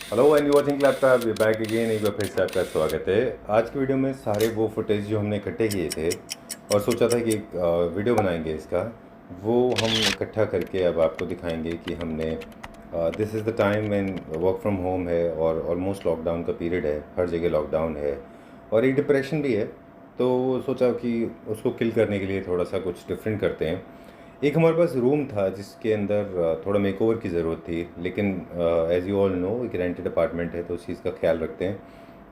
Hello and you watching laptop we back again. एक बार फिर से आपका स्वागत है। आज की वीडियो में सारे वो फुटेज जो हमने इकट्ठे किए थे और सोचा था कि एक वीडियो बनाएंगे इसका, वो हम इकट्ठा करके अब आपको दिखाएंगे कि हमने this is the time when work from home है और ऑलमोस्ट लॉकडाउन का पीरियड है, हर जगह लॉकडाउन है और एक डिप्रेशन भी है। तो सोचा कि उसको किल करने के लिए थोड़ा सा कुछ डिफरेंट करते हैं। एक हमारे पास रूम था जिसके अंदर थोड़ा मेकओवर की ज़रूरत थी, लेकिन एज़ यू ऑल नो एक रेंटेड अपार्टमेंट है तो उस चीज़ का ख्याल रखते हैं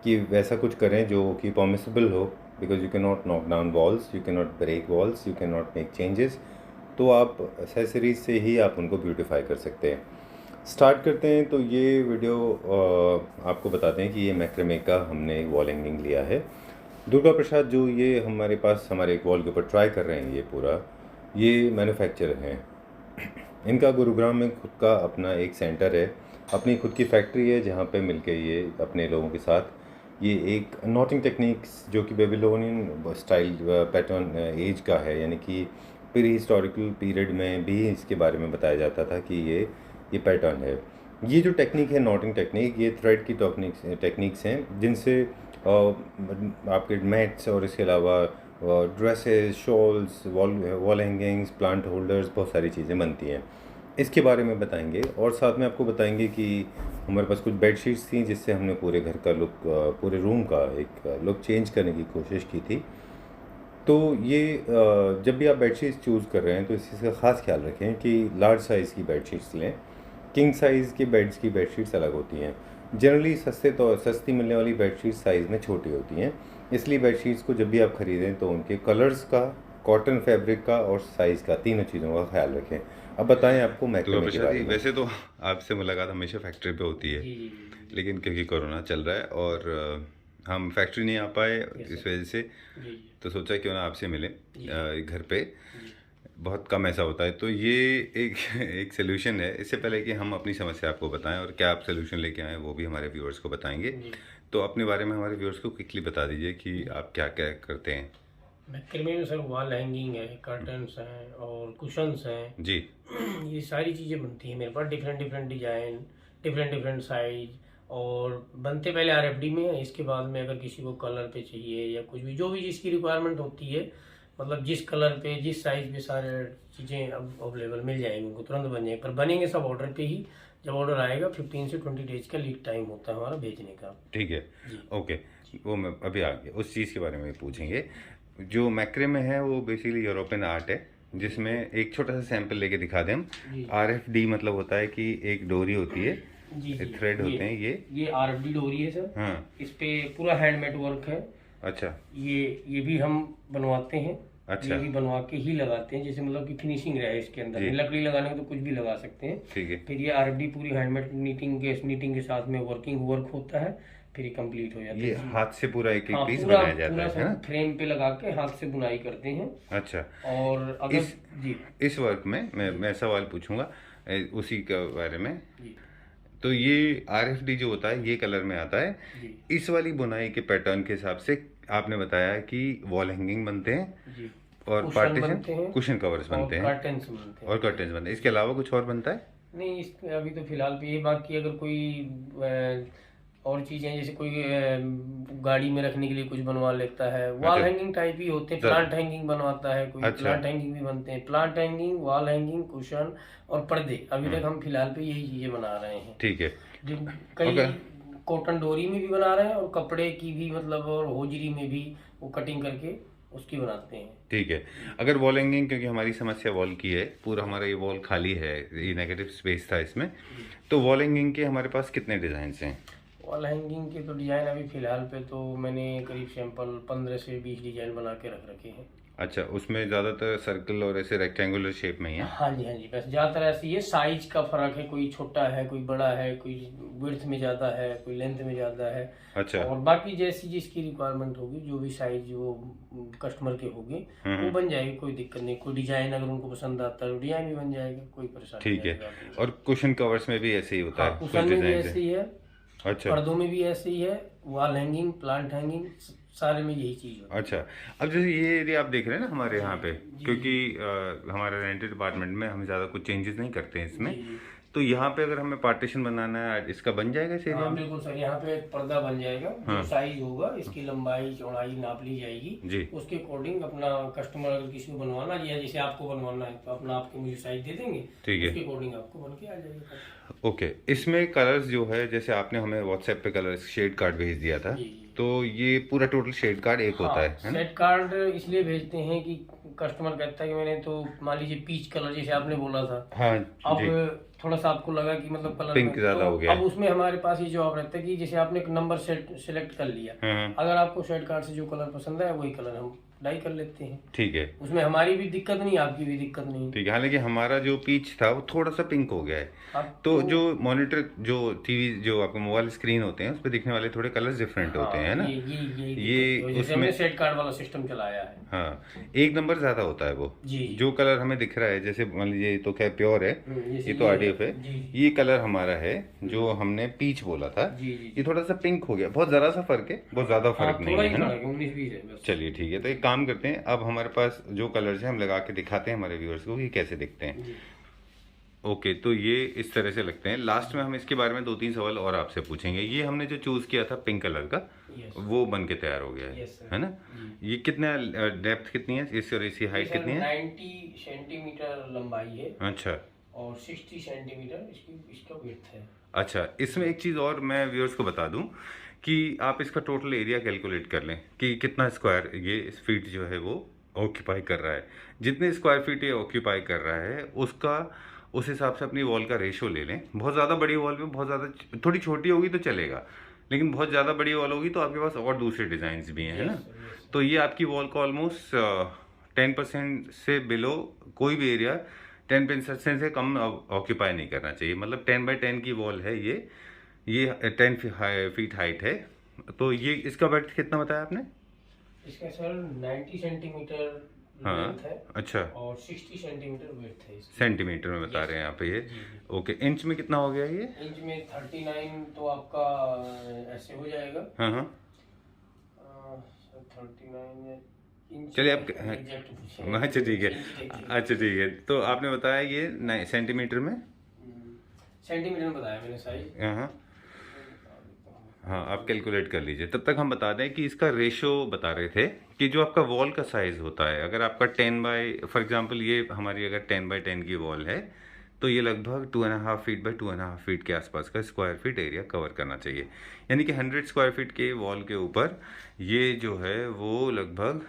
कि वैसा कुछ करें जो कि परमिसिबल हो, because you can not knock down walls, you can not break walls, you can not make changes. तो आप एसेसरीज से ही आप उनको ब्यूटिफाई कर सकते हैं। स्टार्ट करते हैं। तो ये वीडियो आपको बताते हैं कि ये मैक्रेमे का हमने वॉल हैंगिंग लिया है। दुर्गा प्रसाद जो ये हमारे पास हमारे एक वॉल के ऊपर ट्राई कर रहे हैं, ये पूरा ये मैन्युफैक्चरर हैं। इनका गुरुग्राम में खुद का अपना एक सेंटर है, अपनी खुद की फैक्ट्री है जहाँ पे मिलके ये अपने लोगों के साथ ये एक नॉटिंग टेक्निक्स जो कि बेबीलोनियन स्टाइल पैटर्न एज का है, यानी कि प्री हिस्टोरिकल पीरियड में भी इसके बारे में बताया जाता था कि ये पैटर्न है। ये जो टेक्निक है नॉटिंग टेक्निक, ये थ्रेड की टेक्निक्स हैं जिनसे आपके मैट्स और इसके अलावा dresses, shawls, wall hangings, plant holders, बहुत सारी चीज़ें बनती हैं। इसके बारे में बताएंगे और साथ में आपको बताएंगे कि हमारे पास कुछ बेड शीट्स थी जिससे हमने पूरे घर का लुक, पूरे रूम का एक लुक चेंज करने की कोशिश की थी। तो ये जब भी आप बेड शीट्स चूज़ कर रहे हैं तो इस चीज़ का ख़ास ख्याल रखें कि लार्ज साइज़ की बेड शीट्स लें। किंग साइज़ की बेड्स की बेड शीट्स अलग होती हैं। जनरली सस्ती मिलने वाली बेड शीट साइज़ में छोटी होती हैं, इसलिए बेड शीट्स को जब भी आप ख़रीदें तो उनके कलर्स का, कॉटन फैब्रिक का और साइज़ का, तीनों चीज़ों का ख्याल रखें। अब बताएं आपको मैक्रेमे के बारे में। वैसे तो आपसे मुलाकात हमेशा फैक्ट्री पे होती है, जी जी जी जी लेकिन क्योंकि कोरोना चल रहा है और हम फैक्ट्री नहीं आ पाए इस वजह से, जी जी तो सोचा क्यों ना आपसे मिलें जी घर पे। जी बहुत कम ऐसा होता है, तो ये एक एक सोल्यूशन है। इससे पहले कि हम अपनी समस्या आपको बताएं और क्या आप सोल्यूशन लेके आए वो भी हमारे व्यूअर्स को बताएंगे, जी तो अपने बारे में हमारे व्यूअर्स को क्विकली बता दीजिए कि आप क्या क्या करते हैं। मैक्रेमे में सर वॉल हैंगिंग है, कर्टन्स हैं और कुशन्स हैं। जी। ये सारी चीज़ें बनती हैं मेरे पास, different different design, different different size. और बनते पहले आरएफडी में है, इसके बाद में अगर किसी को कलर पे चाहिए या कुछ भी जो भी जिसकी रिक्वायरमेंट होती है, मतलब जिस कलर पे जिस साइज पे सारे चीज़ें अब अवेलेबल मिल जाएंगी, उनको तुरंत बन जाएंगे। पर बनेंगे सब ऑर्डर पे ही। जब ऑर्डर आएगा 15 से 20 डेज का लीड टाइम होता है हमारा भेजने का। ठीक है। जी ओके। वो मैं अभी आगे उस चीज़ के बारे में भी पूछेंगे। जो मैक्रेमे है वो बेसिकली यूरोपियन आर्ट है, जी जिसमें एक छोटा सा सैंपल लेके दिखा दें हम। जी RFD मतलब होता है कि एक डोरी होती है, जी जी। थ्रेड ये होते हैं ये आरएफडी डोरी है सर। हाँ। इस पे पूरा हैंडमेड वर्क है। अच्छा। ये भी हम बनवाते हैं। अच्छा। ये भी बनवा के ही लगाते हैं, जैसे मतलब कि फिनिशिंग रहे इसके अंदर। जी। लकड़ी लगाने को तो कुछ भी लगा सकते हैं। ठीक है। फिर ये आरएफडी पूरी हैंडमेड नीटिंग के साथ में वर्क होता है, फिर ये कंप्लीट हो जाता ये है जी। हाथ से पूरा एक एक हाँ, पीस पूरा बनाया जाता पूरा है ना? सब फ्रेम पे लगा के हाथ से बुनाई करते हैं। अच्छा। और अगर इस जी इस वर्क में मैं सवाल पूछूंगा उसी के बारे में। जी तो ये RFD जो होता है ये कलर में आता है। जी इस वाली बुनाई के पैटर्न के हिसाब से आपने बताया कि वॉल हैंगिंग बनते हैं जी। और कुशन पार्टीशन, बनते हैं कुशन कवर्स और बनते हैं कर्टन्स बनते और हैं। कर्टेन्स बनते हैं। इसके अलावा कुछ और बनता है? नहीं, इस अभी तो फिलहाल पे ये। बाकी अगर कोई और चीजें, जैसे कोई गाड़ी में रखने के लिए कुछ बनवा लेता है, वॉल अच्छा। हैंगिंग टाइप ही होते हैं। सर। प्लांट हैंगिंग बनवाता है कोई, अच्छा। प्लांट हैंगिंग भी बनते हैं। Plant hanging, wall hanging, cushion और पर्दे, अभी तक हम्म। हम फिलहाल पे यही चीजें बना रहे हैं। ठीक है। जो कई अगर कॉटन डोरी में भी बना रहे हैं और कपड़े की भी, मतलब और होजरी में भी वो कटिंग करके उसकी बनाते हैं। ठीक है। अगर वॉल हैंगिंग, क्योंकि हमारी समस्या वॉल की है, पूरा हमारा ये वॉल खाली है, ये नेगेटिव स्पेस था इसमें, तो वॉल हैंगिंग के हमारे पास कितने डिजाइन हैं? वॉल हैंगिंग के तो डिजाइन अभी फिलहाल पे तो मैंने करीब सैंपल 15 से 20 डिजाइन बना के रख रखे हैं। अच्छा, उसमें ज़्यादातर सर्कल और ऐसे रेक्टेंगुलर शेप में ही है? हाँ जी हाँ जी, बस ज़्यादातर ऐसे ही है। साइज का फर्क है, कोई छोटा है, कोई बड़ा है, कोई विड्थ में ज़्यादा है, कोई लेंथ में ज़्यादा है। अच्छा। और बाकी जैसी जिसकी रिक्वायरमेंट होगी, जो भी साइज वो कस्टमर के होगी, वो बन जाएगी, कोई दिक्कत नहीं। कोई डिजाइन अगर उनको पसंद आता है तो डिजाइन भी बन जाएगा, कोई परेशानी ठीक है। वाली बात नहीं। और कुशन कवर्स में भी ऐसे ही होता हाँ, है, कुछ कुशन में भी डिजाइन ऐसे है? ही है, अच्छा। पर्दों में भी ऐसे ही है, वॉल हैंगिंग, प्लांट हैंगिंग, सारे में यही चीज़ होती अच्छा। अब जैसे ये एरिया आप देख रहे हैं ना हमारे यहाँ पे, जी क्योंकि हमारे रेंटेड अपार्टमेंट में हम ज़्यादा कुछ चेंजेस नहीं करते हैं है। इसमें, जी जी तो यहाँ पे अगर हमें पार्टीशन बनाना है इसका बन जाएगा इस एरिया हाँ में? बिल्कुल सर, यहाँ पे एक पर्दा बन जाएगा। जो साइज होगा इसकी लंबाई चौड़ाई नाप ली जाएगी जी। उसके अकॉर्डिंग अपना कस्टमर अगर किसी को बनवाना है या जैसे आपको बनवाना है तो अपना आपके मुझे साइज दे देंगे, ठीक है, उसके अकॉर्डिंग आपको बन के आ जाएगा। ओके। इसमें कलर्स जो है जैसे आपने हमें व्हाट्सएप पे कलर शेड कार्ड भेज दिया था, जी, जी। तो ये पूरा टोटल शेड कार्ड एक होता है ना? सेट कार्ड इसलिए भेजते हैं कि कस्टमर कहता है कि मैंने तो मान लीजिए पीच कलर जैसे आपने बोला था, हाँ अब जी, थोड़ा सा आपको लगा कि मतलब कलर पिंक ज्यादा हो गया अब उसमें हमारे पास ये जवाब रहता है कि जैसे आपने एक नंबर सेलेक्ट कर लिया, हाँ, अगर आपको शेड कार्ड से जो कलर पसंद है वही कलर हम डाई कर लेते हैं। ठीक है, उसमें हमारी भी दिक्कत नहीं, आपकी भी दिक्कत नहीं। ठीक है। हालांकि हमारा जो पीच था वो थोड़ा सा पिंक हो गया है, अब तो जो मॉनिटर जो टीवी जो आपके मोबाइल स्क्रीन होते हैं उस पर दिखने वाले थोड़े कलर्स डिफरेंट होते हैं, है ना? ये जैसे हमने सेट कार्ड वाला सिस्टम चलाया है। हाँ, एक नंबर ज्यादा होता है वो। जी जो कलर हमें दिख रहा है, जैसे मान लीजिए ये तो खैर प्योर है, जैसे ये तो आरडीएफ है, जी ये कलर हमारा है जो हमने पीच बोला था, जी जी ये थोड़ा सा पिंक हो गया। बहुत जरा सा फर्क है, बहुत ज्यादा फर्क नहीं थोड़ा है, ही है ना? फर्क है, 19-20 है बस। चलिए ठीक है, तो एक काम करते हैं, अब हमारे पास जो कलर्स हैं हम लगा के दिखाते हैं हमारे व्यूअर्स को कि कैसे दिखते हैं। जी। ओके, तो ये इस तरह से लगते हैं। लास्ट में हम इसके बारे में 2-3 सवाल और आपसे पूछेंगे। ये हमने जो चूज किया था पिंक कलर का, Yes. वो बन के तैयार हो गया है, Yes, sir. है ना? ये कितना डेप्थ कितनी है इस और इसकी हाइट सर, कितनी है? 90 सेंटीमीटर लंबाई है अच्छा और 60 सेंटीमीटर इसका विड्थ है। अच्छा, इसमें एक चीज़ और मैं व्यूअर्स को बता दूं कि आप इसका टोटल एरिया कैलकुलेट कर लें कि कितना स्क्वायर ये फीट जो है वो ऑक्यूपाई कर रहा है। जितने स्क्वायर फीट ये ऑक्यूपाई कर रहा है उसका उस हिसाब से अपनी वॉल का रेशो ले लें। बहुत ज़्यादा बड़ी वॉल में बहुत ज़्यादा, थोड़ी छोटी होगी तो चलेगा, लेकिन बहुत ज़्यादा बड़ी वॉल होगी तो आपके पास और दूसरे डिज़ाइंस भी हैं, है ना? तो ये आपकी वॉल को ऑलमोस्ट 10% से बिलो कोई भी एरिया 10% से कम ऑक्यूपाई नहीं करना चाहिए। मतलब 10x10 की वॉल है ये 10 फीट हाइट है। तो ये इसका वेट कितना बताया आपने? इसका सर 90 सेंटीमीटर हाँ, लेंथ है अच्छा, और 60 सेंटीमीटर विड्थ है इसकी। सेंटीमीटर में बता रहे हैं यहाँ पे ये। ओके, इंच में कितना हो गया ये? इंच में 39 तो आपका ऐसे हो जाएगा। हाँ हाँ, 39 इंच। चलिए आप एग्जैक्ट पूछिए। अच्छा ठीक है, अच्छा ठीक है। तो आपने बताया ये सेंटीमीटर में? सेंटीमीटर में बताया मैंने साइज। हाँ हाँ हाँ, आप कैलकुलेट कर लीजिए। तब तक हम बता दें कि इसका रेशो बता रहे थे कि जो आपका वॉल का साइज होता है, अगर आपका 10 बाई फॉर एग्जांपल ये हमारी अगर 10x10 की वॉल है तो ये लगभग 2.5 फीट बाई 2.5 फीट के आसपास का स्क्वायर फीट एरिया कवर करना चाहिए। यानी कि 100 स्क्वायर फीट के वॉल के ऊपर ये जो है वो लगभग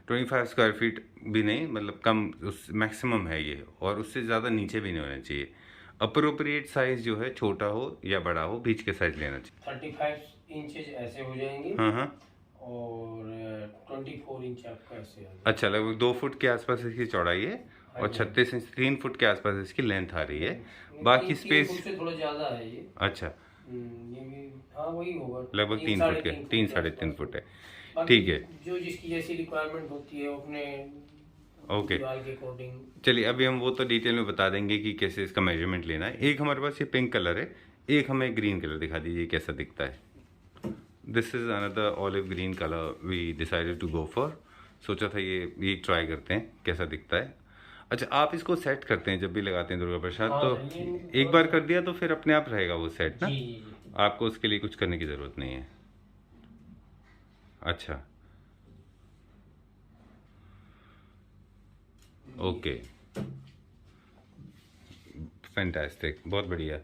25 स्क्वायर फीट भी नहीं, मतलब कम, उस मैक्सिमम है ये, और उससे ज़्यादा नीचे भी नहीं होना चाहिए। अप्रोप्रिएट साइज जो है छोटा हो या बड़ा हो, बीच के साइज लेना चाहिए। 35 इंचेस ऐसे हो जाएंगे हाँ हाँ, और 24 इंच आपका ऐसे आ अच्छा, लगभग 2 फुट के आसपास इसकी चौड़ाई है और 36 इंच 3 फुट के आसपास इसकी लेंथ आ रही है। जाएगा। बाकी 3 स्पेस फुट से थोड़ा ज्यादा है ये। अच्छा, ये भी हाँ वही होगा, लगभग 3 फुट के 3 साढ़े 3 फुट है, बाकी ठीक है। जो जिसकी जैसी रिक्वायरमेंट होती है वो अपने ओके, दीवार के अकॉर्डिंग। चलिए अभी हम वो तो डिटेल में बता देंगे कि कैसे इसका मेजरमेंट लेना है। एक हमारे पास ये पिंक कलर है, एक हमें ग्रीन कलर दिखा दीजिए कैसा दिखता है। This is another olive green colour we decided to go for. सोचा था ये ट्राई करते हैं कैसा दिखता है। अच्छा, आप इसको सेट करते हैं जब भी लगाते हैं दुर्गा प्रसाद? हाँ, तो ये एक बार कर दिया तो फिर अपने आप रहेगा वो सेट ना? जी जी जी। आपको उसके लिए कुछ करने की ज़रूरत नहीं है। अच्छा, ओके, फैंटास्टिक, बहुत बढ़िया,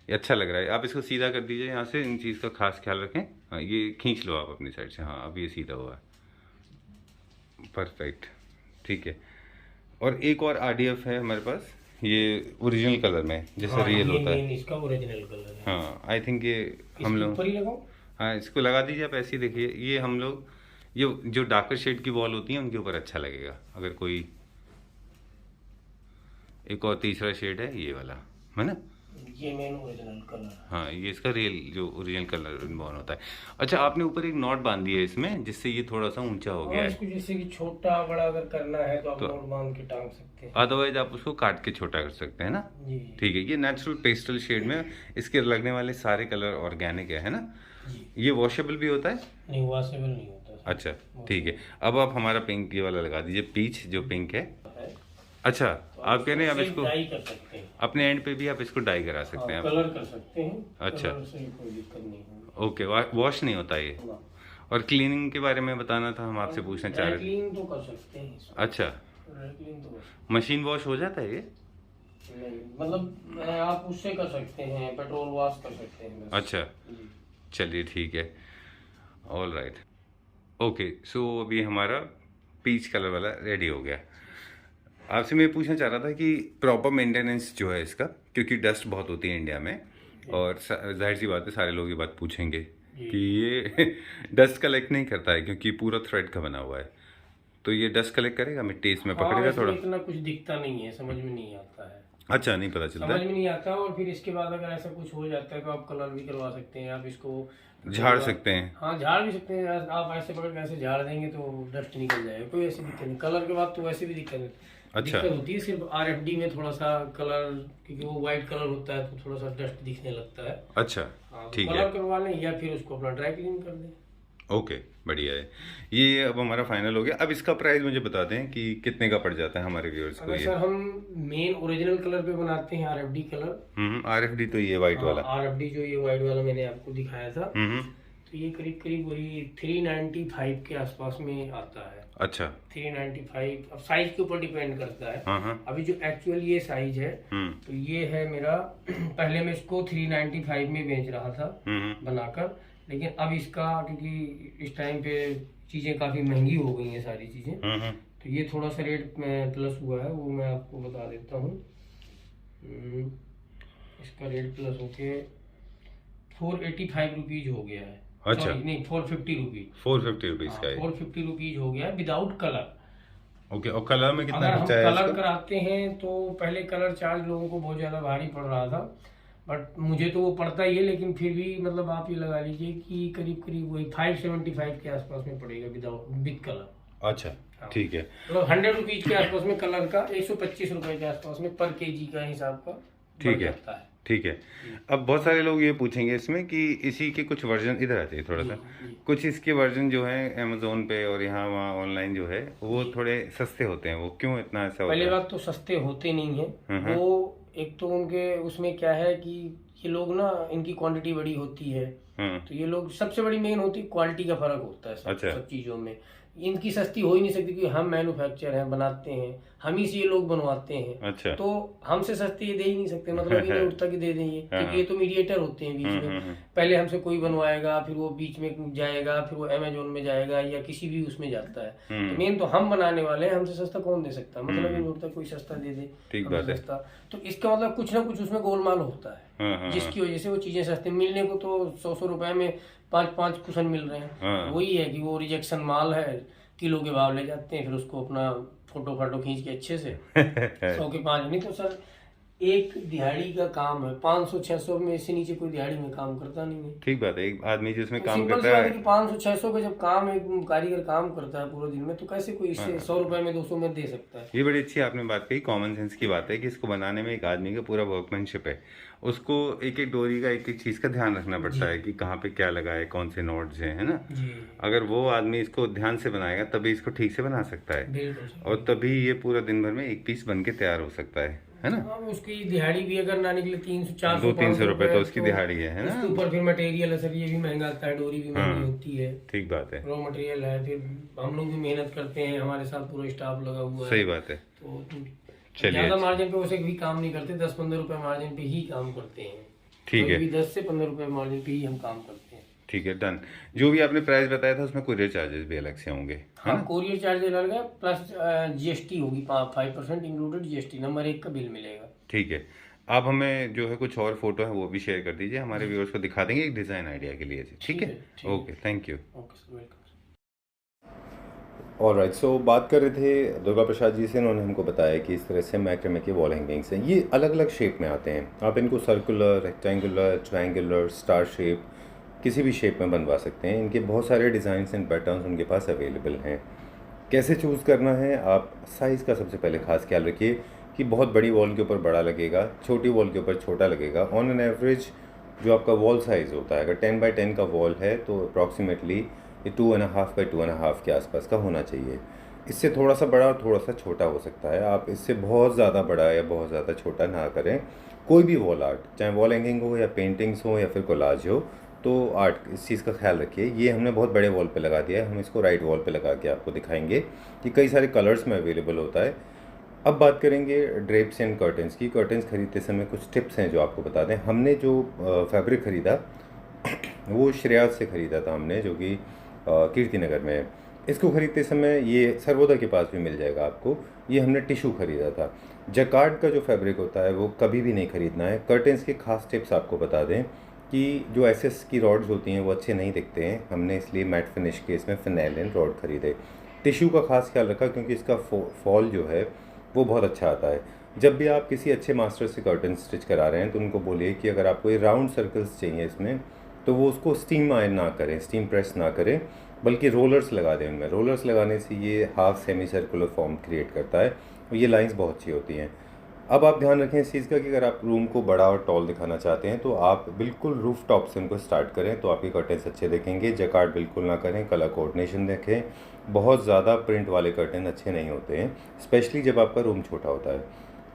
ये अच्छा लग रहा है। आप इसको सीधा कर दीजिए यहाँ से, इन चीज़ का खास ख्याल रखें। हाँ, ये खींच लो आप अपनी साइड से। हाँ, अब ये सीधा हुआ है, परफेक्ट, ठीक है। और एक और आरडीएफ है हमारे पास, ये ओरिजिनल कलर में जैसे हाँ, रियल ये होता है। मेन इसका ओरिजिनल कलर है। हाँ, आई थिंक ये हम इसके लोग, ऊपर ही लगाऊं? हाँ इसको लगा दीजिए आप, ऐसे ही देखिए। ये हम लोग ये जो डार्कर शेड की वॉल होती है उनके ऊपर अच्छा लगेगा। अगर कोई एक और तीसरा शेड है ये वाला, है ना? ये मेन ओरिजिनल कलर। हाँ, ये इसका रियल जो ओरिजिनल कलर इन्वॉल्व होता है। अच्छा, आपने ऊपर एक नॉट बांध दिया है इसमें जिससे ये थोड़ा सा ऊंचा हो गया है। इसको जैसे कि छोटा बड़ा अगर करना है तो आप नोट बांध के टांग सकते हैं। अदरवाइज आप उसको काट के छोटा कर सकते हैं ना? जी ठीक है, ये नेचुरल पेस्टल शेड में इसके लगने वाले सारे कलर ऑर्गेनिक है ना? जी। ये वॉशेबल भी होता है? नहीं, वॉशेबल नहीं होता। अच्छा ठीक है, अब आप हमारा पिंक ये वाला लगा दीजिए, पीच जो पिंक है। अच्छा, तो आप कह रहे हैं आप उससे इसको डाई कर सकते हैं। अपने एंड पे भी आप इसको डाई करा सकते हैं आप? कलर कर सकते हैं। अच्छा। कलर से कोई दिक्कत नहीं है। ओके, वॉश नहीं होता ये? ना। और क्लीनिंग के बारे में बताना था, हम आपसे पूछना चाह ड्राई रहे थे। क्लीन तो कर सकते हैं इसको। अच्छा, ड्राई क्लीन तो कर सकते मशीन वॉश हो जाता है ये? हैं। नहीं, मतलब आप उससे कर सकते हैं, पेट्रोल वॉश कर सकते हैं बस। अच्छा, जी। चलिए ठीक है, ऑल राइट। ओके, सो अभी हमारा पीच कलर वाला रेडी हो गया। आपसे मैं पूछना चाह रहा था कि प्रॉपर मेंटेनेंस जो है इसका, क्योंकि डस्ट बहुत होती है इंडिया में, और जाहिर सी बात है सारे लोग ये बात पूछेंगे कि ये डस्ट कलेक्ट नहीं करता है क्योंकि पूरा थ्रेड का बना हुआ है, तो ये डस्ट कलेक्ट करेगा, मिट्टी इसमें हाँ, पकड़ेगा इसमें थोड़ा? इतना कुछ दिखता नहीं है, समझ में नहीं आता है। अच्छा, नहीं पता चलता समझ है? में नहीं आता, और फिर इसके बाद अगर ऐसा कुछ हो जाता है तो आप कलर भी करवा सकते हैं, आप इसको झाड़ सकते हैं? हाँ, झाड़ भी सकते हैं। आप ऐसे पकड़ के ऐसे झाड़ देंगे तो डस्ट निकल जाएगा, कोई ऐसी दिक्कत नहीं। कलर के बाद तो वैसे भी दिक्कत नहीं। अच्छा। दिक्कत होती है सिर्फ आरएफडी में थोड़ा सा कलर, क्योंकि वो व्हाइट कलर होता है तो थोड़ा सा डस्ट दिखने लगता है। अच्छा, हाँ, तो ठीक है, कलर करवा लें या फिर उसको अपना ड्राई क्लीन कर दें। ओके, बढ़िया है। ये अब हमारा फाइनल हो गया। अब इसका प्राइस मुझे बता दें कि कितने का पड़ जाता है हमारे व्यूअर्स को अगर ये? सर हम मेन ओरिजिनल कलर पे बनाते हैं, आरएफडी कलर। आरएफडी तो ये वाइट वाला? आरएफडी जो ये व्हाइट वाला मैंने आपको दिखाया था, हम्म। तो ये करीब करीब वही 395 के आसपास में आता है। अच्छा। 395, अब साइज के ऊपर डिपेंड करता है। हाँ हाँ। अभी जो एक्चुअल ये साइज है, तो ये है मेरा पहले मैं इसको 395 में बेच रहा था बनाकर, लेकिन अब इसका, क्योंकि इस टाइम पे चीजें काफी महंगी हो गई हैं सारी चीजें, तो ये थोड़ा सा रेट में प्लस हुआ है, वो मैं आपको बता देता हूँ। इसका रेट प्लस होके 485 रुपीज हो गया है। अच्छा। Sorry, नहीं, 450 रुपीज। 450 रुपीज का है? 450 रुपीज हो गया है विदाउट कलर। ओके, और कलर में कितना अगर हम खर्चा है कलर इसका? कराते हैं तो पहले कलर चार्ज लोगों को बहुत ज्यादा भारी पड़ रहा था, बट मुझे तो वो पड़ता ही है, लेकिन फिर भी मतलब आप ये लगा लीजिए कि करीब करीब वही 575 के आसपास में पड़ेगा विद कलर। अच्छा, ठीक है। मतलब 100 रुपीज के आसपास में कलर का, 125 रुपए के आसपास में पर केजी का हिसाब का ठीक है, ठीक है। अब बहुत सारे लोग ये पूछेंगे इसमें कि इसी के कुछ वर्जन, इधर आ जाइए थोड़ा सा, कुछ इसके वर्जन जो है अमेजोन पे और यहाँ वहाँ ऑनलाइन जो है वो थोड़े सस्ते होते हैं, वो क्यों इतना ऐसा होता पहले है? बात तो सस्ते होते नहीं है वो, एक तो उनके उसमें क्या है कि ये लोग ना, इनकी क्वांटिटी बड़ी होती है, तो ये लोग, सबसे बड़ी मेन होती है क्वालिटी का फर्क होता है सब चीजों में। इनकी सस्ती हो ही नहीं सकती क्योंकि हम मैन्युफैक्चर हैं, बनाते हैं हम ही से, ये लोग बनवाते हैं। अच्छा। तो हमसे सस्ती ये दे ही नहीं सकते, मतलब ये नहीं उठता कि दे दें ये, क्योंकि ये तो मीडिएटर होते हैं बीच में। पहले हमसे कोई बनवाएगा, फिर वो बीच में जाएगा, फिर वो अमेजोन में जाएगा या किसी भी उसमें जाता है। तो मेन तो हम बनाने वाले हैं, हमसे सस्ता कौन दे सकता है, मतलब ये नहीं उठता कोई सस्ता दे दे, ठीक बात है। सस्ता। तो इसका मतलब कुछ ना कुछ उसमें गोलमाल होता है, जिसकी वजह से वो चीजें सस्ते मिलने को तो 100 रुपए में 5 कुशन मिल रहे हैं। वही है कि वो रिजेक्शन माल है, किलो के भाव ले जाते हैं, फिर उसको अपना फोटो फाटो खींच के अच्छे से 100 के 5। नहीं तो सर एक दिहाड़ी का काम है, 500-600 में से नीचे कोई दिहाड़ी में काम करता नहीं है। ठीक बात है, एक आदमी जिसमें काम सिंपल सी करता बात है है कि 500-600 का जब काम एक कारीगर काम करता है पूरे दिन में, तो कैसे कोई इससे 100 रुपए में 200 में दे सकता है। ये बड़ी अच्छी आपने बात कही, कॉमन सेंस की बात है कि इसको बनाने में एक आदमी का पूरा वर्कमैनशिप है, उसको एक एक डोरी का एक एक चीज का ध्यान रखना पड़ता है कि कहाँ पे क्या लगा है, कौन से नोट्स हैं, है ना? अगर वो आदमी इसको ध्यान से बनाएगा तभी इसको ठीक से बना सकता है, और तभी ये पूरा दिन भर में एक पीस बन के तैयार हो सकता है ना? उसकी दिहाड़ी भी अगर ना निकले 300-400 200-300 रुपए तो उसकी दिहाड़ी है ना? उसके ऊपर फिर मटेरियल है सर, ये भी महंगा आता है, डोरी भी महंगी होती है। ठीक बात है, रॉ मटेरियल है, फिर हम लोग भी मेहनत करते हैं, हमारे साथ पूरा स्टाफ लगा हुआ है। सही बात है। तो चलिए, ज्यादा मार्जिन पे वैसे भी काम नहीं करते, 10-15 रुपए मार्जिन पे ही काम करते हैं। ठीक है, 10 से 15 रुपए मार्जिन पे ही हम काम करते हैं। ठीक है, डन। जो भी आपने प्राइस बताया था उसमें कुरियर चार्जेस भी अलग से होंगे? हाँ, कोरियर चार्ज अलग है, प्लस जीएसटी होगी 5% इंक्लूडेड जीएसटी, नंबर 1 का बिल मिलेगा। ठीक है, आप हमें जो है कुछ और फोटो है वो भी शेयर कर दीजिए, हमारे व्यूअर्स को दिखा देंगे एक डिजाइन आइडिया के लिए। ठीक है, okay, thank you. Okay sir, welcome. Alright, so बात कर रहे थे दुर्गा प्रसाद जी से, उन्होंने हमको बताया कि इस तरह से मैक्रेमे के वॉल हैंगिंग्स हैं, ये अलग अलग शेप में आते हैं। आप इनको circular, rectangular, triangular, star shape, किसी भी शेप में बनवा सकते हैं। इनके बहुत सारे डिज़ाइंस एंड पैटर्न्स उनके पास अवेलेबल हैं। कैसे चूज़ करना है, आप साइज़ का सबसे पहले खास ख्याल रखिए कि बहुत बड़ी वॉल के ऊपर बड़ा लगेगा, छोटी वॉल के ऊपर छोटा लगेगा। ऑन एन एवरेज जो आपका वॉल साइज़ होता है, अगर 10x10 का वॉल है तो अप्रॉक्सीमेटली ये 2.5x2.5 के आसपास का होना चाहिए। इससे थोड़ा सा बड़ा और थोड़ा सा छोटा हो सकता है। आप इससे बहुत ज़्यादा बड़ा या बहुत ज़्यादा छोटा ना करें। कोई भी वॉल आर्ट, चाहे वॉल हैंगिंग हो या पेंटिंग्स हो या फिर कोलाज हो, तो आर्ट इस चीज़ का ख्याल रखिए। ये हमने बहुत बड़े वॉल पे लगा दिया है, हम इसको राइट वॉल पे लगा के आपको दिखाएंगे कि कई सारे कलर्स में अवेलेबल होता है। अब बात करेंगे ड्रेप्स एंड कर्टन्स की। कर्टन्स खरीदते समय कुछ टिप्स हैं जो आपको बता दें। हमने जो फैब्रिक ख़रीदा वो श्रेयास से ख़रीदा था हमने, जो कि कीर्ति नगर में है। इसको ख़रीदते समय ये सर्वोदय के पास भी मिल जाएगा आपको। ये हमने टिशू ख़रीदा था। जकार्ड का जो फैब्रिक होता है वो कभी भी नहीं ख़रीदना है। कर्टन्स के खास टिप्स आपको बता दें कि जो एसएस की रॉड्स होती हैं वो अच्छे नहीं दिखते हैं, हमने इसलिए मैट फिनिश के इसमें फिनाइलिन रॉड ख़रीदे। टिशू का खास ख्याल रखा क्योंकि इसका फॉल जो है वो बहुत अच्छा आता है। जब भी आप किसी अच्छे मास्टर से कर्टन स्टिच करा रहे हैं तो उनको बोलिए कि अगर आपको ये राउंड सर्कल्स चाहिए इसमें, तो वो उसको स्टीम आयन ना करें, स्टीम प्रेस ना करें, बल्कि रोलर्स लगा दें उनमें। रोलर्स लगाने से ये half semi circular form create करता है और ये लाइंस बहुत अच्छी होती हैं। अब आप ध्यान रखें इस चीज़ का कि अगर आप रूम को बड़ा और टॉल दिखाना चाहते हैं तो आप बिल्कुल रूफ टॉप से उनको स्टार्ट करें, तो आपके कर्टन्स अच्छे दिखेंगे। जकार्ड बिल्कुल ना करें, कलर कोऑर्डिनेशन देखें। बहुत ज़्यादा प्रिंट वाले कर्टन अच्छे नहीं होते हैं, स्पेशली जब आपका रूम छोटा होता है।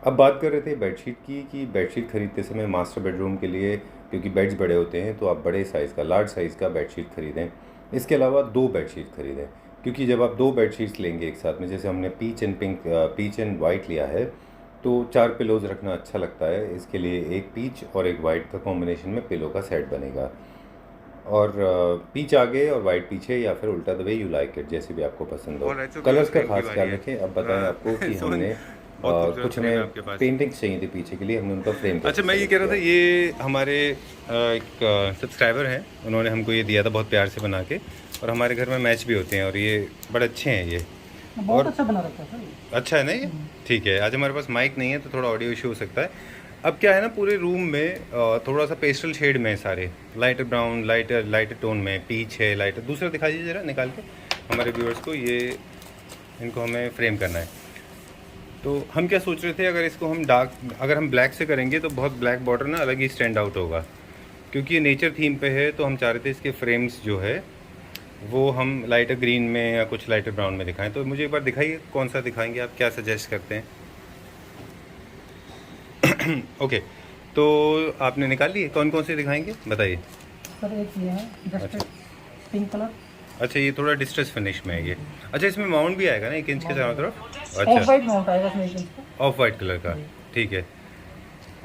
अब बात कर रहे थे बेडशीट की, कि बेडशीट खरीदते समय मास्टर बेडरूम के लिए, क्योंकि बेड्स बड़े होते हैं, तो आप बड़े साइज़ का, लार्ज साइज़ का बेडशीट खरीदें। इसके अलावा 2 बेडशीट खरीदें, क्योंकि जब आप 2 बेडशीट्स लेंगे एक साथ में, जैसे हमने पीच एंड वाइट लिया है, तो 4 पिलोज़ रखना अच्छा लगता है। इसके लिए एक पीच और एक वाइट का कॉम्बिनेशन में पिलो का सेट बनेगा। और पीच आगे और वाइट पीछे, या फिर उल्टा, the way you like it, जैसे भी आपको पसंद हो। कलर्स का खास ख्याल रखें। अब बताएं आपको कि हमने कुछ हमें पेंटिंग्स चाहिए थी पीछे के लिए, हमने उनका फ्रेम। अच्छा, मैं ये कह रहा था, ये हमारे एक सब्सक्राइबर हैं, उन्होंने हमको ये दिया था बहुत प्यार से बना के, और हमारे घर में मैच भी होते हैं और ये बड़े अच्छे हैं। ये बहुत अच्छा बना रखा है सर। अच्छा है ना ये? ठीक है। आज हमारे पास माइक नहीं है तो थोड़ा ऑडियो इशू हो सकता है। अब क्या है ना, पूरे रूम में थोड़ा सा पेस्टल शेड में है सारे, लाइटर ब्राउन, लाइटर टोन में, पीच है, लाइटर। दूसरा दिखा दीजिए ज़रा निकाल के हमारे व्यूअर्स को। ये इनको हमें फ्रेम करना है। तो हम क्या सोच रहे थे, अगर इसको हम अगर हम ब्लैक से करेंगे तो बहुत ब्लैक बॉर्डर ना अलग ही स्टैंड आउट होगा, क्योंकि ये नेचर थीम पे है। तो हम चाह रहे थे इसके फ्रेम्स जो है वो हम लाइटर ग्रीन में या कुछ लाइटर ब्राउन में दिखाएं। तो मुझे एक बार दिखाइए कौन सा दिखाएंगे आप, क्या सजेस्ट करते हैं? ओके, तो आपने निकाल लिए, कौन कौन से दिखाएंगे बताइए। सर एक ये है जस्ट पिंक कलर। अच्छा, ये थोड़ा डिस्ट्रेस फिनिश में है ये। अच्छा, इसमें माउंट भी आएगा ना 1 इंच के चारों तरफ? ऑफ अच्छा, वाइट माउंट आएगा इसमें 1 इंच का। ऑफ वाइट कलर का, ठीक है।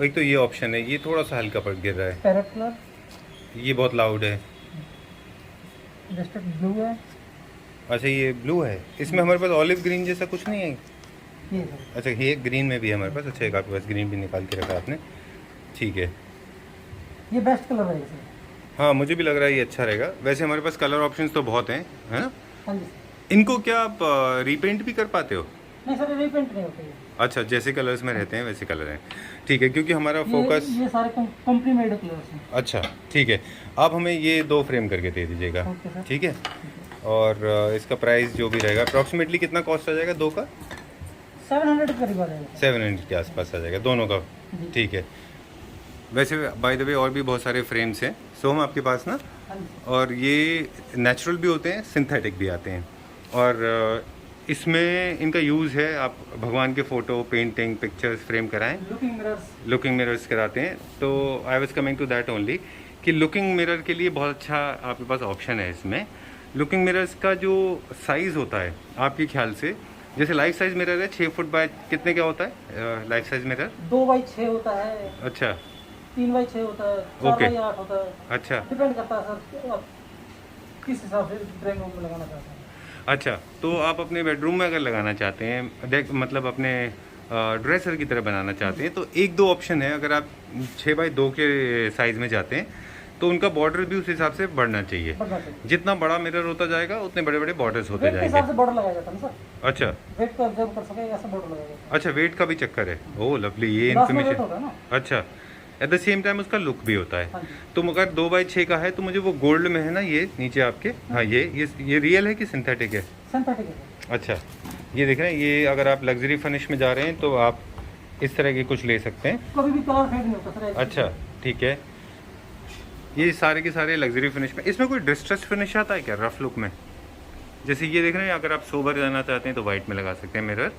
एक तो ये ऑप्शन है, ये थोड़ा सा हल्का पड़ गिर रहा है। पैरेट कलर, ये बहुत लाउड है। जस्ट ब्लू है। अच्छा, ये ब्लू है। इसमें हमारे पास ऑलिव ग्रीन जैसा कुछ नहीं है? ये सर अच्छा, ये ग्रीन में भी है हमारे पास। अच्छा, एक आपके पास ग्रीन भी निकाल के रखा आपने, ठीक है। ये बेस्ट कलर है सर। हाँ, मुझे भी लग रहा है ये अच्छा रहेगा। वैसे हमारे पास कलर ऑप्शंस तो बहुत हैं, है ना? हाँ जी। इनको क्या आप रीपेंट भी कर पाते हो? नहीं सर, रीपेंट नहीं होते। अच्छा, जैसे कलर्स में रहते हैं वैसे कलर हैं, ठीक है। क्योंकि हमारा फोकस ये सारे कंपनी मेड कलर्स हैं। अच्छा, ठीक है। आप हमें ये 2 फ्रेम करके दे दीजिएगा, ओके सर। ठीक है। और इसका प्राइस जो भी रहेगा, अप्रॉक्सीमेटली कितना कॉस्ट आ जाएगा 2 का? 700 के करीब आ जाएगा। 700 के आसपास आ जाएगा दोनों का, ठीक है। वैसे बाय द वे और भी बहुत सारे फ्रेम्स हैं सोम आपके पास ना, हाँ जी। और ये नेचुरल भी होते हैं, सिंथेटिक भी आते हैं। और इसमें इनका यूज़ है, आप भगवान के फ़ोटो, पेंटिंग, पिक्चर्स फ्रेम कराएं। लुकिंग मिरर्स कराते हैं। तो I was coming to that only, कि लुकिंग मिरर के लिए बहुत अच्छा आपके पास ऑप्शन है इसमें। लुकिंग मिरर्स का जो साइज़ होता है आपके ख्याल से, जैसे लाइफ साइज़ मिरर है 6 फुट बाय कितने क्या होता है लाइफ साइज़ मिरर? 2x6 होता है। अच्छा, 3x6 होता है, 4x8 होता है। अच्छा, डिपेंड करता है सर आप किस हिसाब से ड्राइंग रूम में लगाना चाहते हैं। अच्छा। तो आप अपने बेडरूम में अगर लगाना चाहते हैं, मतलब अपने ड्रेसर की तरह बनाना चाहते हैं, तो 1-2 ऑप्शन है। अगर आप 6x2 के साइज़ में जाते हैं तो उनका बॉर्डर भी उस हिसाब से बढ़ना चाहिए। जितना बड़ा मिरर होता जाएगा उतने बड़े बड़े बॉर्डर्स होते वेट के हिसाब जाएंगे। से बॉर्डर लगाया जाता है ना सर। अच्छा, वेट को ऑब्जर्व कर सके ऐसा बॉर्डर लगाया जाता अच्छा, वेट का भी चक्कर है। ओह लवली, ये है। 10 में वेट इन्फॉर्मेशन। होता है ना। अच्छा, एट द सेम टाइम उसका लुक भी होता है। हाँ जी। तो अगर 2x6 का है तो मुझे वो गोल्ड में है ना, ये नीचे आपके, हाँ, ये रियल है कि सिंथेटिक है? सिंथेटिक है। अच्छा, ये देख रहे हैं, ये अगर आप लग्जरी फिनिश में जा रहे हैं तो आप इस तरह के कुछ ले सकते हैं। कभी भी कलर फेड नहीं होता सर। अच्छा, ठीक है। ये सारे के सारे लग्जरी फिनिश में। इसमें कोई डिस्ट्रेस फिनिश आता है क्या रफ लुक में? जैसे ये देख रहे हैं, अगर आप सोबर जाना चाहते हैं तो वाइट में लगा सकते हैं मिरर,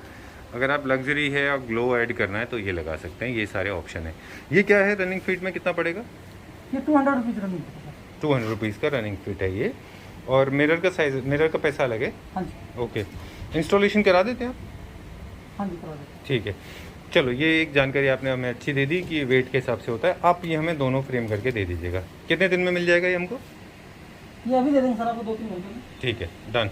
अगर आप लग्जरी है और ग्लो ऐड करना है तो ये लगा सकते हैं। ये सारे ऑप्शन है। ये क्या है, रनिंग फिट में कितना पड़ेगा? ये 200 रुपीज़ रनिंग। 200 रुपीज़ का रनिंग फिट है ये। और मिरर का साइज, मिरर का पैसा अलग है? हाँ जी। ओके, इंस्टॉलेशन करा देते हैं आप? हाँ जी, करा देते। ठीक है, चलो ये एक जानकारी आपने हमें अच्छी दे दी कि वेट के हिसाब से होता है। आप ये हमें दोनों फ्रेम करके दे दीजिएगा। कितने दिन में मिल जाएगा ये हमको? ये अभी दे देंगे सर आपको 2-3 घंटे में। ठीक है, डन।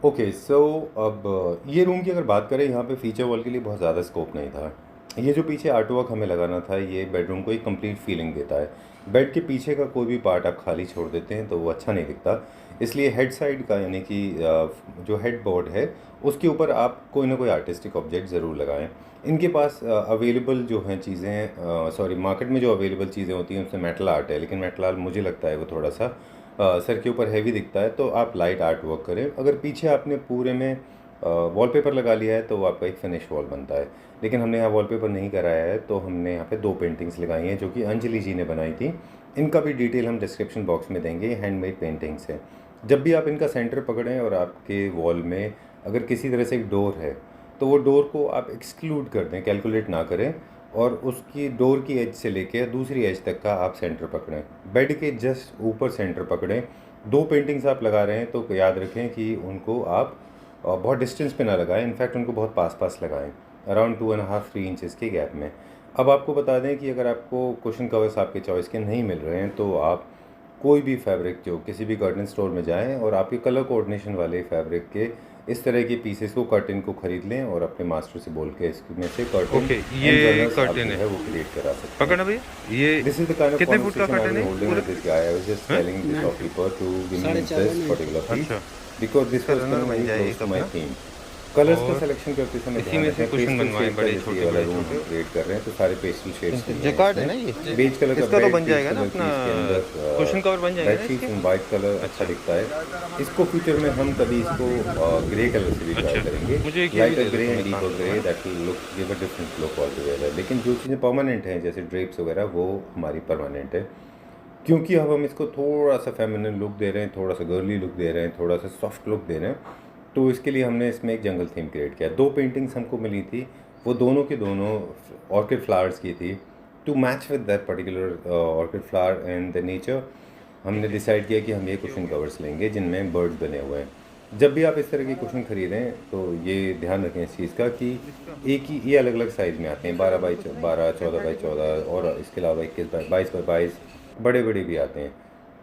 ओके सो अब ये रूम की अगर बात करें, यहाँ पे फीचर वॉल के लिए बहुत ज़्यादा स्कोप नहीं था। ये जो पीछे आर्ट वर्क हमें लगाना था, ये बेडरूम को एक कंप्लीट फीलिंग देता है। बेड के पीछे का कोई भी पार्ट आप खाली छोड़ देते हैं तो वो अच्छा नहीं दिखता। इसलिए हेड साइड का, यानी कि जो हेड बोर्ड है उसके ऊपर आप कोई ना कोई आर्टिस्टिक ऑब्जेक्ट ज़रूर लगाएं। इनके पास अवेलेबल जो हैं चीज़ें, सॉरी मार्केट में जो अवेलेबल चीज़ें होती हैं उसमें मेटल आर्ट है, लेकिन मेटल आर्ट मुझे लगता है वो थोड़ा सा सर के ऊपर हैवी दिखता है। तो आप लाइट आर्ट वर्क करें। अगर पीछे आपने पूरे में वॉलपेपर लगा लिया है तो वो आपका एक फिनिश वॉल बनता है, लेकिन हमने यहाँ वॉलपेपर नहीं कराया है तो हमने यहाँ पे 2 पेंटिंग्स लगाई हैं जो कि अंजलि जी ने बनाई थी। इनका भी डिटेल हम डिस्क्रिप्शन बॉक्स में देंगे। हैंडमेड पेंटिंग्स हैं। जब भी आप इनका सेंटर पकड़ें और आपके वॉल में अगर किसी तरह से एक डोर है तो वो डोर को आप एक्सक्लूड कर दें, कैलकुलेट ना करें, और उसकी डोर की एज से लेकर दूसरी एज तक का आप सेंटर पकड़ें। बेड के जस्ट ऊपर सेंटर पकड़ें। 2 पेंटिंग्स आप लगा रहे हैं तो याद रखें कि उनको आप बहुत डिस्टेंस पे ना लगाएं, इनफैक्ट उनको बहुत पास पास लगाएं, अराउंड 2.5-3 इंचेस के गैप में। अब आपको बता दें कि अगर आपको कुशन कवर्स आपके चॉइस के नहीं मिल रहे हैं तो आप कोई भी फैब्रिक जो किसी भी कर्टन स्टोर में जाएं और आपके कलर कोऑर्डिनेशन वाले फैब्रिक के इस तरह के पीसेस को, कर्टन को खरीद लें और अपने मास्टर से बोल के इसमें से कर्टन ओके, ये कर्टन है वो क्रिएट करा सकते हैं। पकड़ना भैया, ये This is the kind of कितने फुट का conversation I कर्टन was है holding पूरा? with this guy. I was just telling the shopkeeper to give me this particular piece अच्छा, because this was Runner coming बन very जाए close to एक my अपना। theme. Colours का और selection करते समय इसी ध्यान में से रखें, कुशन पेस्टल बनवाएं, शेड का बड़े जैसे छोटे ये वाला बड़े रूम छोटे। क्रिएट कर रहे हैं तो सारे पेस्टल शेड्स जैकार्ड है ना ये? बेज कलर का इसका तो बेड बन जाएगा ना पीस अपना, के अंदर कुशन कवर बन जाएगा ना बेडशीट्स इसके? इन वाइट कलर अच्छा दिखता है। इसको फ्यूचर में हम कभी इसको ग्रे कलर से भी ट्राई अच्छा, करेंगे, मुझे एक ये भी लाइटर दे ग्रे दो, एंड मैं डीपर काम ग्रे, करूँगा। That will look give a different look all together. लेकिन जो चीज़ें परमानेंट हैं जैसे ड्रेप्स वगैरह वो हमारी परमानेंट है, क्योंकि अब हम इसको थोड़ा सा फेमिनिन लुक दे रहे हैं, थोड़ा सा गर्ली लुक दे रहे हैं, थोड़ा सा सॉफ्ट लुक दे रहे हैं। तो इसके लिए हमने इसमें एक जंगल थीम क्रिएट किया। 2 पेंटिंग्स हमको मिली थी, वो दोनों की दोनों ऑर्किड फ्लावर्स की थी। To match with that particular orchid flower and the nature, हमने डिसाइड किया कि हम ये कुशन कवर्स लेंगे जिनमें बर्ड्स बने हुए हैं। जब भी आप इस तरह की कुशन ख़रीदें तो ये ध्यान रखें इस चीज़ का कि एक ही, ये अलग अलग साइज़ में आते हैं, 12x12, 14x14 और इसके अलावा 21x22, बड़े बड़े भी आते हैं।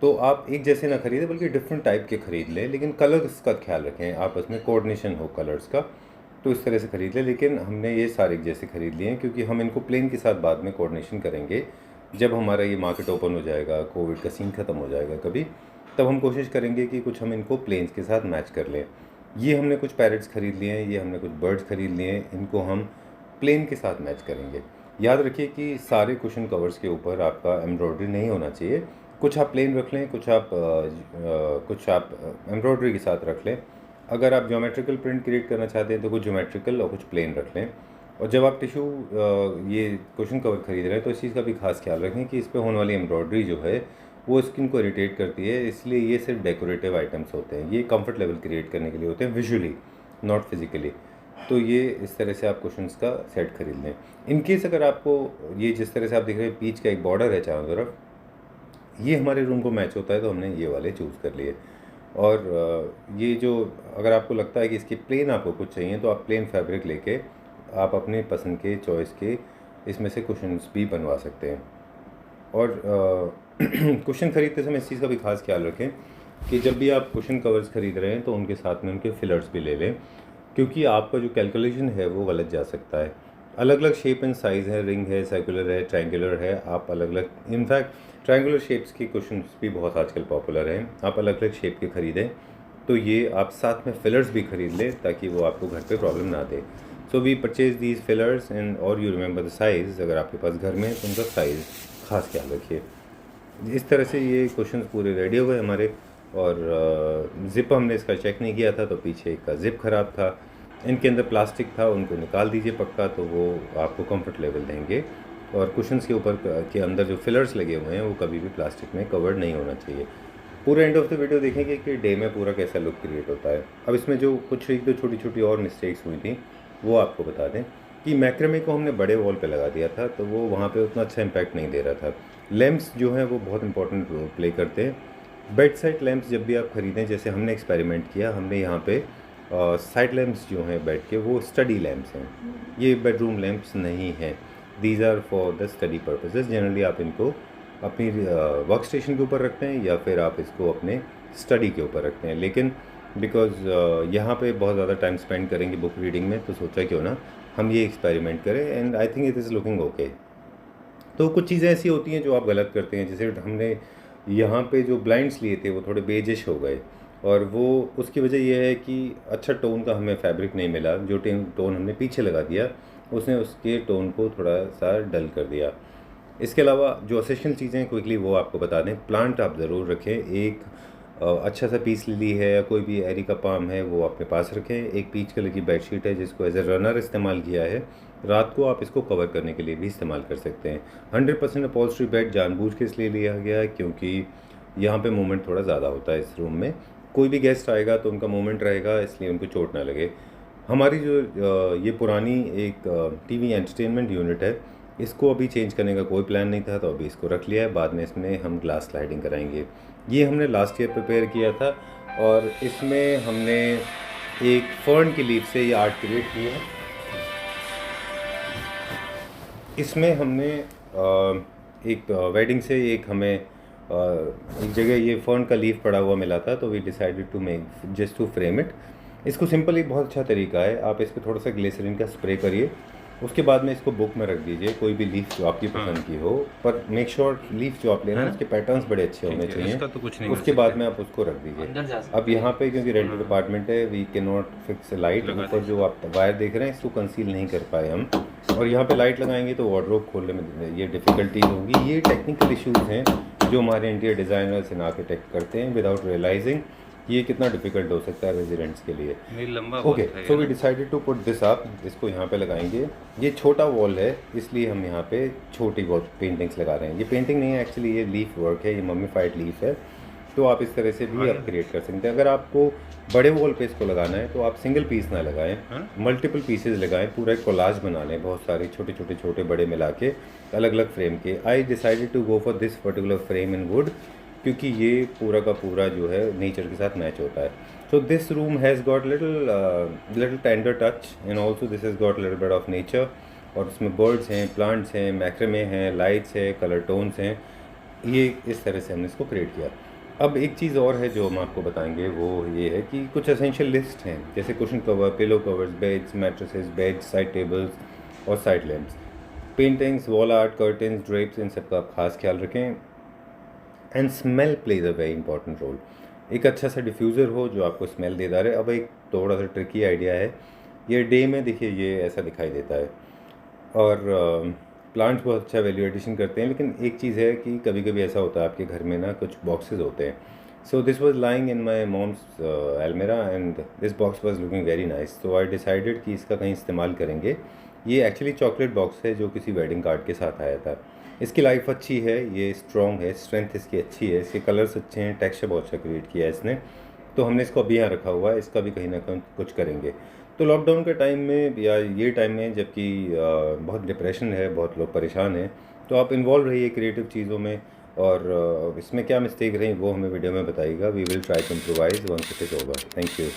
तो आप एक जैसे ना खरीदें बल्कि डिफरेंट टाइप के ख़रीद लें, लेकिन कलर्स का ख्याल रखें, आपस में कोऑर्डिनेशन हो कलर्स का, तो इस तरह से ख़रीद लें। लेकिन हमने ये सारे एक जैसे ख़रीद लिए हैं क्योंकि हम इनको प्लेन के साथ बाद में कोऑर्डिनेशन करेंगे जब हमारा ये मार्केट ओपन हो जाएगा, कोविड का सीन ख़त्म हो जाएगा कभी, तब हम कोशिश करेंगे कि कुछ हम इनको प्लेन्स के साथ मैच कर लें। ये हमने कुछ पैरेट्स ख़रीद लिए हैं, ये हमने कुछ बर्ड्स ख़रीद लिए हैं, इनको हम प्लेन के साथ मैच करेंगे। याद रखिए कि सारे कुशन कवर्स के ऊपर आपका एम्ब्रॉयडरी नहीं होना चाहिए, कुछ आप प्लेन रख लें, कुछ आप एम्ब्रॉयडरी के साथ रख लें। अगर आप ज्योमेट्रिकल प्रिंट क्रिएट करना चाहते हैं तो कुछ ज्योमेट्रिकल और कुछ प्लेन रख लें। और जब आप टिशू ये कुशन कवर ख़रीद रहे हैं तो इस चीज़ का भी खास ख्याल रखें कि इस पर होने वाली एम्ब्रॉयडरी जो है वो स्किन को इरिटेट करती है, इसलिए ये सिर्फ डेकोरेटिव आइटम्स होते हैं, ये कंफर्ट लेवल क्रिएट करने के लिए होते हैं, विजुअली नॉट फिजिकली। तो ये इस तरह से आप कुशन्स का सेट खरीद लें। इन केस अगर आपको ये जिस तरह से आप देख रहे हैं पीच का एक बॉर्डर है चारों तरफ, ये हमारे रूम को मैच होता है तो हमने ये वाले चूज़ कर लिए। और ये जो अगर आपको लगता है कि इसकी प्लेन आपको कुछ चाहिए तो आप प्लेन फैब्रिक लेके आप अपने पसंद के चॉइस के इसमें से कुशन्स भी बनवा सकते हैं। और कुशन ख़रीदते समय इस चीज़ का भी खास ख्याल रखें कि जब भी आप कुशन कवर्स ख़रीद रहे हैं तो उनके साथ में उनके फिलर्स भी ले लें, क्योंकि आपका जो कैलकुलेशन है वो गलत जा सकता है। अलग अलग शेप एंड साइज़ है, रिंग है, सर्कुलर है, ट्रायंगुलर है, आप अलग अलग, इनफैक्ट ट्रायंगुलर शेप्स की कुशन्स भी बहुत आजकल पॉपुलर हैं, आप अलग अलग शेप के ख़रीदें। तो ये आप साथ में फिलर्स भी ख़रीद लें ताकि वो आपको घर पे प्रॉब्लम ना दे। So we purchase these fillers and और यू रिमेंबर द साइज़, अगर आपके पास घर में है तो उनका साइज़ खास ख्याल रखिए। इस तरह से ये क्वेश्चन पूरे रेडी हो गए हमारे। और ज़िप हमने इसका चेक नहीं किया था तो पीछे का ज़िप ख़राब था, इनके अंदर प्लास्टिक था, उनको निकाल दीजिए पक्का, तो वो आपको कंफर्ट लेवल देंगे। और कुशन्स के ऊपर के अंदर जो फिलर्स लगे हुए हैं वो कभी भी प्लास्टिक में कवर्ड नहीं होना चाहिए। पूरा एंड ऑफ द वीडियो देखेंगे कि डे में पूरा कैसा लुक क्रिएट होता है। अब इसमें जो कुछ एक दो छोटी छोटी और मिस्टेक्स हुई थी वो आपको बता दें कि मैक्रेमे को हमने बड़े वॉल पे लगा दिया था तो वो वहाँ पे उतना अच्छा इम्पैक्ट नहीं दे रहा था। लैंप्स जो हैं वो बहुत इंपॉर्टेंट रोल प्ले करते हैं। बेड साइड लैंप्स जब भी आप ख़रीदें, जैसे हमने एक्सपेरिमेंट किया, हमने यहाँ पे साइड लैंप्स जो हैं बेड के वो स्टडी लैंप्स हैं, ये बेडरूम लैंप्स नहीं हैं। These are for the study purposes. Generally आप इनको अपनी वर्क स्टेशन के ऊपर रखते हैं या फिर आप इसको अपने स्टडी के ऊपर रखते हैं। लेकिन बिकॉज यहाँ पे बहुत ज़्यादा टाइम स्पेंड करेंगे बुक रीडिंग में, तो सोचा क्यों ना हम ये एक्सपेरिमेंट करें and I think it is looking okay. तो कुछ चीज़ें ऐसी होती हैं जो आप गलत करते हैं, जैसे हमने यहाँ पे जो ब्लाइंड्स लिए थे वो थोड़े बेजिश हो गए और वो उसकी वजह यह है कि अच्छा टोन का हमें फैब्रिक नहीं मिला। जो टोन हमने पीछे लगा दिया उसने उसके टोन को थोड़ा सा डल कर दिया। इसके अलावा जो असेंशियल चीज़ें क्विकली वो आपको बता दें। प्लांट आप ज़रूर रखें। एक अच्छा सा पीस लिली है या कोई भी एरिका पाम है वो अपने पास रखें। एक पीच कलर की बेडशीट है जिसको एज ए रनर इस्तेमाल किया है, रात को आप इसको कवर करने के लिए भी इस्तेमाल कर सकते हैं। 100% अपॉल्स्ट्री बेड जानबूझ के इसलिए लिया गया है क्योंकि यहाँ पे मूवमेंट थोड़ा ज़्यादा होता है इस रूम में। कोई भी गेस्ट आएगा तो उनका मूवमेंट रहेगा, इसलिए उनको चोट ना लगे। हमारी जो ये पुरानी एक टीवी एंटरटेनमेंट यूनिट है, इसको अभी चेंज करने का कोई प्लान नहीं था तो अभी इसको रख लिया है। बाद में इसमें हम ग्लास स्लाइडिंग कराएंगे। ये हमने लास्ट ईयर प्रिपेयर किया था और इसमें हमने एक फर्न की लीफ से ये आर्ट क्रिएट किया है। इसमें हमने एक वेडिंग से एक हमें एक जगह ये फर्न का लीफ पड़ा हुआ मिला था, तो we decided to make just to frame it. इसको सिंपल एक बहुत अच्छा तरीका है, आप इस पर थोड़ा सा ग्लिसरीन का स्प्रे करिए, उसके बाद में इसको बुक में रख दीजिए, कोई भी लीफ जो आपकी पसंद की हो, पर मेक श्योर लीफ जो आप ले रहे हैं उसके पैटर्न्स बड़े अच्छे होने चाहिए। तो कुछ नहीं उसके बाद में आप उसको रख दीजिए। अब यहाँ पे क्योंकि रेंटेड अपार्टमेंट है, we can not fix light. ऊपर जो आप वायर देख रहे हैं इसको कंसील नहीं कर पाए हम, और यहाँ पे लाइट लगाएंगे तो वार्डरोब खोलने में ये डिफ़िकल्टीज होगी। ये टेक्निकल इश्यूज़ हैं जो हमारे इंटीरियर डिज़ाइनर्स एंड आर्किटेक्ट करते हैं विदाउट रियलाइजिंग ये कितना डिफ़िकल्ट हो सकता है रेजिडेंट्स के लिए। Okay, so we decided to put this up. इसको यहाँ पे लगाएंगे। ये छोटा वॉल है इसलिए हम यहाँ पे छोटी बहुत पेंटिंग्स लगा रहे हैं। ये पेंटिंग नहीं है एक्चुअली, ये लीफ वर्क है, ये मम्मीफाइड लीफ है। तो आप इस तरह से भी आप क्रिएट कर सकते हैं। अगर आपको बड़े वॉल पे इसको लगाना है तो आप सिंगल पीस ना लगाएं, मल्टीपल पीसेस लगाएं, पूरा एक कोलाज बना लें बहुत सारे छोटे बड़े मिला के अलग अलग फ्रेम के। I decided to go for this particular frame in wood क्योंकि ये पूरा का पूरा जो है नेचर के साथ मैच होता है। So this room has got little tender touch and also this has got little bit of nature. और उसमें बर्ड्स हैं, प्लांट्स हैं, मैक्रेमे हैं, लाइट्स हैं, कलर टोन्स हैं। ये इस तरह से हमने इसको क्रिएट किया। अब एक चीज़ और है जो हम आपको बताएंगे, वो ये है कि कुछ एसेंशियल लिस्ट हैं जैसे cushion cover, pillow covers, beds, mattresses, beds, side tables और side lamps, paintings, wall art, curtains, drapes, इन सब का आप खास ख्याल रखें। And smell plays a very important role. एक अच्छा सा डिफ्यूज़र हो जो आपको स्मेल देता रहे। अब एक थोड़ा सा ट्रिकी आइडिया है, ये डे में देखिए ये ऐसा दिखाई देता है और प्लांट्स बहुत अच्छा वैल्यू एडिशन करते हैं। लेकिन एक चीज़ है कि कभी कभी ऐसा होता है आपके घर में ना कुछ बॉक्सेस होते हैं। So this was lying in my mom's अलमीरा and this box was looking very nice. तो आई डिसाइडेड कि इसका कहीं इस्तेमाल करेंगे। ये एक्चुअली चॉकलेट बॉक्स है जो किसी वेडिंग कार्ड के साथ आया था। इसकी लाइफ अच्छी है, ये स्ट्रॉन्ग है, स्ट्रेंथ इसकी अच्छी है, इसके कलर्स अच्छे हैं, टेक्सचर बहुत अच्छा क्रिएट किया है इसने। तो हमने इसको अभी यहाँ रखा हुआ है, इसका भी कहीं ना कहीं कुछ करेंगे। तो लॉकडाउन के टाइम में या ये टाइम में जबकि बहुत डिप्रेशन है, बहुत लोग परेशान हैं, तो आप इन्वॉल्व रहिए क्रिएटिव चीज़ों में। और इसमें क्या मिस्टेक रही वो हमें वीडियो में बताइएगा। We will try to improvise once it is over. Thank you.